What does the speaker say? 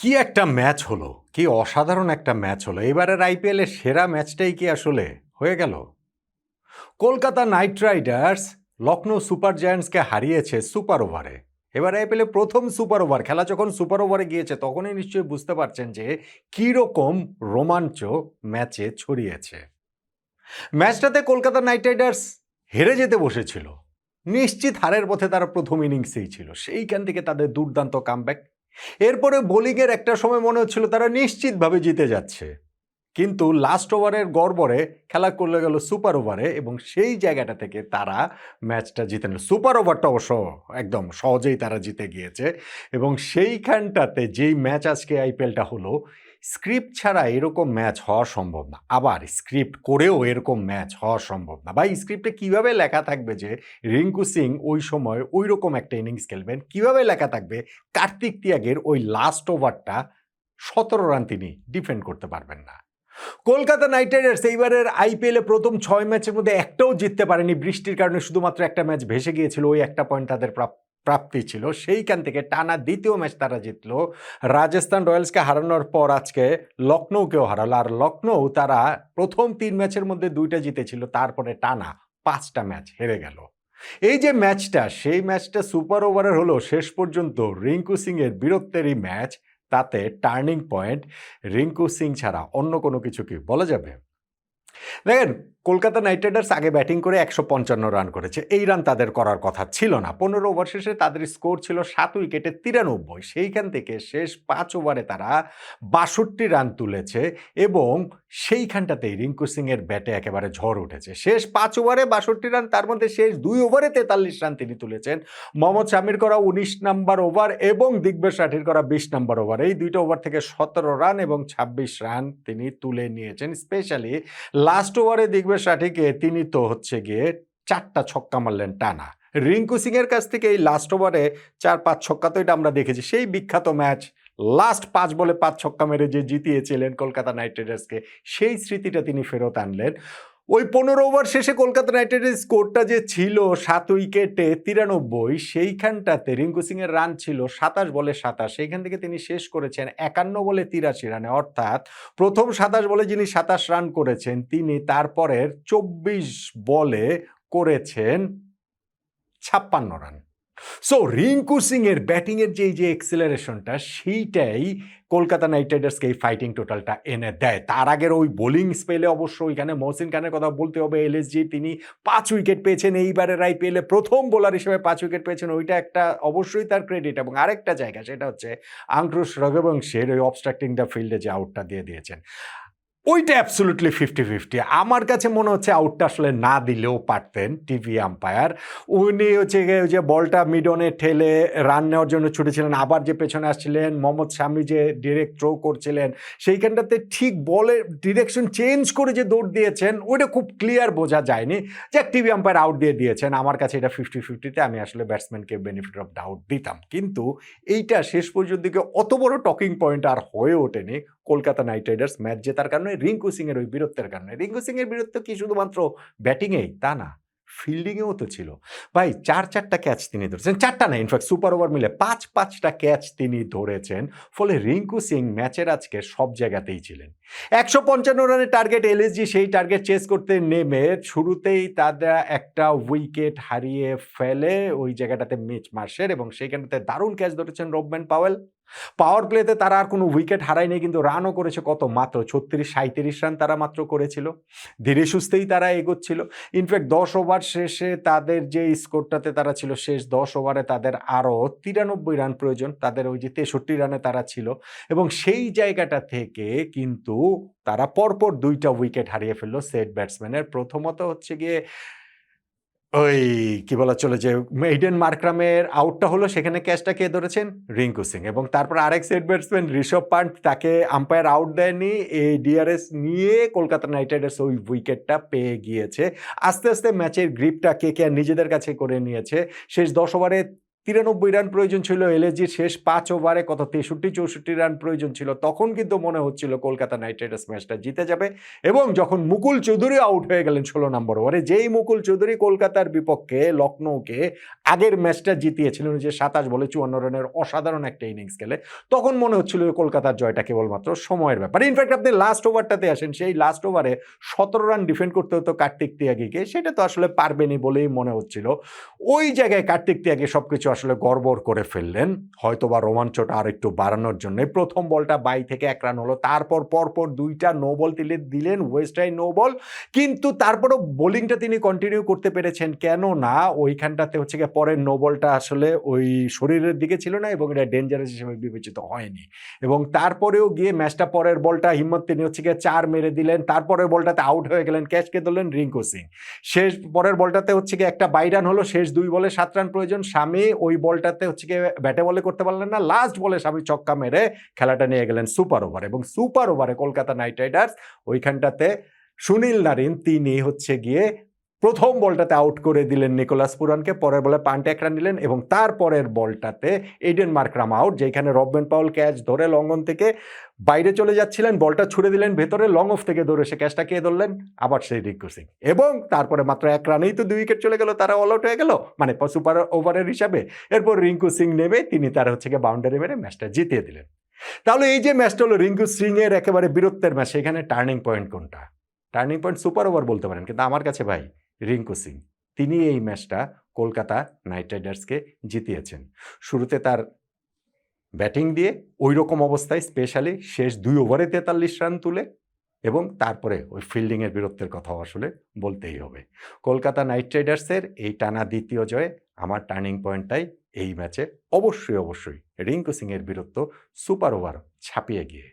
কি একটা ম্যাচ হলো! কি অসাধারণ একটা ম্যাচ হলো! এবারের আইপিএলের সেরা ম্যাচটাই কি আসলে হয়ে গেল? Kolkata Knight Riders Lucknow Super জায়ান্টসকে হারিয়েছে সুপার ওভারে। এবার আইপিএলে প্রথম সুপার ওভার খেলা যখন সুপার ওভারে গিয়েছে তখনই নিশ্চয়ই বুঝতে পারছেন যে কীরকম রোমাঞ্চ ম্যাচে ছড়িয়েছে। ম্যাচটাতে কলকাতা নাইট রাইডার্স হেরে যেতে বসেছিল। নিশ্চিত হারের পথে তারা প্রথম ইনিংসেই ছিল। সেইখান থেকে তাদের দুর্দান্ত কামব্যাক। এরপরে বোলিংয়ের একটা সময় মনে হচ্ছিল তারা নিশ্চিতভাবে জিতে যাচ্ছে। কিন্তু লাস্ট ওভারের গড়বড়ে খেলা করলে গেল সুপার ওভারে এবং সেই জায়গাটা থেকে তারা ম্যাচটা জিতে নিল। সুপার ওভারটা অবশ্য একদম সহজেই তারা জিতে গিয়েছে এবং সেইখানটাতে যেই ম্যাচ আজকে আইপিএলটা হলো, স্ক্রিপ্ট ছাড়া এরকম ম্যাচ হওয়া সম্ভব না। আবার স্ক্রিপ্ট করেও এরকম ম্যাচ হওয়া সম্ভব না। ভাই স্ক্রিপ্টে কিভাবে লেখা থাকবে যে রিঙ্কু সিং ওই সময় ওইরকম একটা ইনিংস খেলবেন? কিভাবে লেখা থাকবে কার্তিক তিয়াগের ওই লাস্ট ওভারটা ১৭ রান তিনি ডিফেন্ড করতে পারবেন না? কলকাতা নাইট রাইডার্স এইবারের আইপিএলে প্রথম ৬ ম্যাচের মধ্যে একটাও জিততে পারেনি। বৃষ্টির কারণে শুধুমাত্র একটা ম্যাচ ভেসে গিয়েছিল। ওই একটা পয়েন্ট তাদের প্রাপ্তি ছিল। সেইখান থেকে টানা দ্বিতীয় ম্যাচ তারা জিতল। রাজস্থান রয়্যালসকে হারানোর পর আজকে লখনৌকেও হারালো। আর লখনৌ তারা প্রথম ৩ ম্যাচের মধ্যে ২টা জিতেছিল। তারপরে টানা ৫টা ম্যাচ হেরে গেল। এই যে ম্যাচটা, সেই ম্যাচটা সুপার ওভারের হলো শেষ পর্যন্ত রিঙ্কু সিংয়ের বীরত্বেরই ম্যাচ। তাতে টার্নিং পয়েন্ট রিঙ্কু সিং ছাড়া অন্য কোনো কিছু কি বলা যাবে? দেখেন, কলকাতা নাইট রাইডার্স আগে ব্যাটিং করে ১৫৫ রান করেছে। এই রান তাদের করার কথা ছিল না। ১৫ ওভার শেষে তাদের স্কোর ছিল ৭ উইকেটে ৯৩। সেইখান থেকে শেষ ৫ ওভারে তারা ৬২ রান তুলেছে এবং সেইখানটাতেই রিঙ্কু সিংয়ের ব্যাটে একেবারে ঝড় উঠেছে। শেষ ৫ ওভারে ৬২ রান, তার মধ্যে শেষ ২ ওভারে ৪৩ রান তিনি তুলেছেন। মোহাম্মদ শামির করা ১৯ নাম্বার ওভার এবং দিগ্বেশ রাঠির করা ২০ নাম্বার ওভার। এই ২টা ওভার থেকে ১৭ রান এবং ২৬ রান তিনি তুলে নিয়েছেন। স্পেশালি লাস্ট ওভারে দিগ্বেশ রাঠিকে তিনি তো হচ্ছে গিয়ে ৪টা ছক্কা মারলেন টানা। রিঙ্কু সিং এর কাছ থেকে এই লাস্ট ওভারে ৪-৫ ছক্কা তো এটা আমরা দেখেছি। সেই বিখ্যাত ম্যাচ লাস্ট ৫ বলে ৫ ছক্কা মেরে যে জিতিয়েছিলেন কলকাতা নাইট রাইডার্সকে, সেই স্মৃতিটা তিনি ফেরত আনলেন। ওই ১৫ ওভার শেষে কলকাতা নাইট রাইডার্স স্কোরটা যে ছিল ৭ উইকেটে ৯৩, সেইখানটাতে রিঙ্কু সিং এর রান ছিল ২৭ বলে ২৭। সেইখান থেকে তিনি শেষ করেছেন ৫১ বলে ৮৩ রানে। অর্থাৎ প্রথম ২৭ বলে যিনি ২৭ রান করেছেন, তিনি তারপরের ২৪ বলে করেছেন ৫৬ রান। সো রিঙ্কু সিং এর ব্যাটিং এর যে এক্সেলারেশনটা, সেইটাই কলকাতা নাইট রাইডার্সকে এই ফাইটিং টোটালটা এনে দেয়। তার আগের ওই বোলিং স্পেলে অবশ্য ওইখানে মহসিন খানের কথা বলতে হবে। এলএসজি তিনি ৫ উইকেট পেয়েছেন। এইবারের আইপিএলে প্রথম বোলার হিসেবে ৫ উইকেট পেয়েছেন। ওইটা একটা অবশ্যই তার ক্রেডিট। এবং আরেকটা জায়গা, সেটা হচ্ছে আংক্রুশ রঘুবংশের ওই অবস্ট্রাক্টিং দ্য ফিল্ডে যে আউটটা দিয়ে দিয়েছেন, ওইটা অ্যাবসোলুটলি 50-50। আমার কাছে মনে হচ্ছে আউটটা আসলে না দিলেও পারতেন টিভি আম্পায়ার। উনি হচ্ছে গিয়ে ওই যে বলটা মিডনে ঠেলে রান নেওয়ার জন্য ছুটেছিলেন, আবার যে পেছনে আসছিলেন, মোহাম্মদ শামি যে ডিরেক্ট থ্রো করছিলেন, সেইখানটাতে ঠিক বলের ডিরেকশন চেঞ্জ করে যে দৌড় দিয়েছেন, ওইটা খুব ক্লিয়ার বোঝা যায়নি। যে টিভি আম্পায়ার আউট দিয়ে দিয়েছেন। আমার কাছে এটা 50-50-তে আমি আসলে ব্যাটসম্যানকে বেনিফিট অফ ডাউট দিতাম। কিন্তু এইটা শেষ পর্যন্ত দিকে অত বড় টকিং পয়েন্ট আর হয়ে ওঠেনি কলকাতা নাইট রাইডার্স ম্যাচ জেতার কারণে, রিঙ্কু সিং এর ওই বীরত্বের কারণে। রিঙ্কু সিং এর বীরত্ব কি শুধুমাত্র ব্যাটিংয়েই? তা না, ফিল্ডিংয়েও তো ছিল। ভাই ৪-৪টা ক্যাচ তিনি ধরেছেন। ৪টা না, ইনফ্যাক্ট সুপার ওভার মিলে ৫-৫টা ক্যাচ তিনি ধরেছেন। ফলে রিঙ্কু সিং ম্যাচের আজকে সব জায়গাতেই ছিলেন। ১৫৫ রানের টার্গেট এলএসজি, সেই টার্গেট চেস করতে নেমে শুরুতেই তারা একটা উইকেট হারিয়ে ফেলে ওই জায়গাটাতে মিচ মার্শের, এবং সেইখানটাতে দারুণ ক্যাচ ধরেছেন রবম্যান পাওয়েল। পাওয়ার প্লেতে তারা আর কোনো উইকেট হারায়নি, কিন্তু রানও করেছে কত? মাত্র ৩৬-৩৭ রান তারা মাত্র করেছিল। ধীরে সুস্থেই তারা এগোচ্ছিল। ইনফ্যাক্ট ১০ ওভার শেষে তাদের যে স্কোরটাতে তারা ছিল, শেষ ১০ ওভারে তাদের আরও ৯৩ রান প্রয়োজন। তাদের ওই যে ৬৩ রানে তারা ছিল, এবং সেই জায়গাটা থেকে কিন্তু তারা পরপর ২টা উইকেট হারিয়ে ফেললো সেট ব্যাটসম্যানের। প্রথমত হচ্ছে গিয়ে ওই কি বলা চলে যে এইডেন মার্করামের আউটটা হলো, সেখানে ক্যাচটা কে ধরেছেন? রিঙ্কু সিং। এবং তারপর আরেক সেট ব্যাটসম্যান ঋষভ পান্ট, তাকে আম্পায়ার আউট দেয়নি। এই ডিআরএস নিয়ে কলকাতা নাইট রাইডার্স ওই উইকেটটা পেয়ে গিয়েছে। আস্তে আস্তে ম্যাচের গ্রিপটা কেকেআর নিজেদের কাছে করে নিয়েছে। শেষ ১০ ওভারে 93 রান প্রয়োজন ছিল এলএসজির শেষ 5 ওভারে, কত 63-64 রান প্রয়োজন ছিল। তখন কিন্তু মনে হচ্ছিল কলকাতা নাইট রাইডার্স ম্যাচটা জিতে যাবে এবং যখন মুকুল চৌধুরী আউট হয়ে গেলেন 16 নম্বর ওভারে, যেই মুকুল চৌধুরী কলকাতার বিপক্ষে লখনৌকে আগের ম্যাচটা জিতিয়েছিলেন যে 27 বলে 54 রানের অসাধারণ একটা ইনিংস খেলে, তখন মনে হচ্ছিল কলকাতার জয়টা কেবলমাত্র সময়ের ব্যাপার। ইনফ্যাক্ট আপনি লাস্ট ওভারটাতে আসেন, সেই লাস্ট ওভারে 17 রান ডিফেন্ড করতে হতো কার্তিক তিয়াগীকে, সেটা তো আসলে পারবেনি বলেই মনে হচ্ছিল। ওই জায়গায় কার্তিক তিয়াগী সবকিছু আসলে গড়বড় করে ফেললেন, হয়তোবা রোমাঞ্চটা আর একটু বাড়ানোর জন্য। প্রথম বলটা 22 থেকে 1 রান হলো, তারপর পরপর 2টা নো বল দিলেন, ওয়েস্টার্ন নো বল, কিন্তু তারপরও বোলিংটা তিনি কন্টিনিউ করতে পেরেছেন। কেন না ওইখানটাতে হচ্ছে গিয়ে পরের নো বলটা আসলে ওই শরীরের দিকে ছিল না এবং এটা ডেঞ্জারাস হিসেবে বিবেচিত হয়নি, এবং তারপরেও গিয়ে ম্যাচটা পরের বলটা হিম্মত তিনি হচ্ছে গিয়ে 4 মেরে দিলেন, তারপরের বলটাতে আউট হয়ে গেলেন, ক্যাচকে ধরলেন রিঙ্কু সিং। শেষ পরের বলটাতে হচ্ছে গিয়ে একটা 22 রান হলো, শেষ 2 বলে 7 রান প্রয়োজন। স্বামী ওই বলটাতে হচ্ছে গিয়ে ব্যাটে বলে করতে পারলেন না, লাস্ট বলে স্বামী ছক্কা মেরে খেলাটা নিয়ে গেলেন সুপার ওভার, এবং সুপার ওভারে কলকাতা নাইট রাইডার্স ওইখানটাতে সুনীল নারিন তিনি হচ্ছে গিয়ে প্রথম বলটাতে আউট করে দিলেন নিকোলাস পুরানকে, পরের বলে পান্টে 1 রান নিলেন, এবং তারপরের বলটাতে এইডেন মার্করাম আউট, যেখানে রববেন পাউল ক্যাচ ধরে লঙ্ঘন থেকে বাইরে চলে যাচ্ছিলেন, বলটা ছুড়ে দিলেন ভেতরে, লং অফ থেকে ধরে সে ক্যাচটা কে ধরলেন, আবার সেই রিঙ্কু সিং, এবং তারপরে মাত্র 1 রানেই তো 2 উইকেট চলে গেল, তারা অল আউট হয়ে গেল মানে সুপার ওভারের হিসাবে। এরপর রিঙ্কু সিং নেমে তিনি তার হচ্ছে গিয়ে বাউন্ডারি মেরে ম্যাচটা জিতিয়ে দিলেন। তাহলে এই যে ম্যাচটা হলো রিঙ্কু সিং এর একেবারে বীরত্বের ম্যাচ, সেখানে টার্নিং পয়েন্ট কোনটা? টার্নিং পয়েন্ট সুপার ওভার বলতে পারেন, কিন্তু আমার কাছে ভাই রিঙ্কু সিং, তিনি এই ম্যাচটা কলকাতা নাইট রাইডার্সকে জিতিয়েছেন। শুরুতে তার ব্যাটিং দিয়ে ওই রকম অবস্থায়, স্পেশালি শেষ 2 ওভারে 43 রান তুলে, এবং তারপরে ওই ফিল্ডিংয়ের বীরত্বের কথাও আসলে বলতেই হবে। কলকাতা নাইট রাইডার্সের এই টানা দ্বিতীয় জয়ে আমার টার্নিং পয়েন্টটাই এই ম্যাচে অবশ্যই রিঙ্কু সিংয়ের বীরত্ব সুপার ওভার ছাপিয়ে গিয়ে।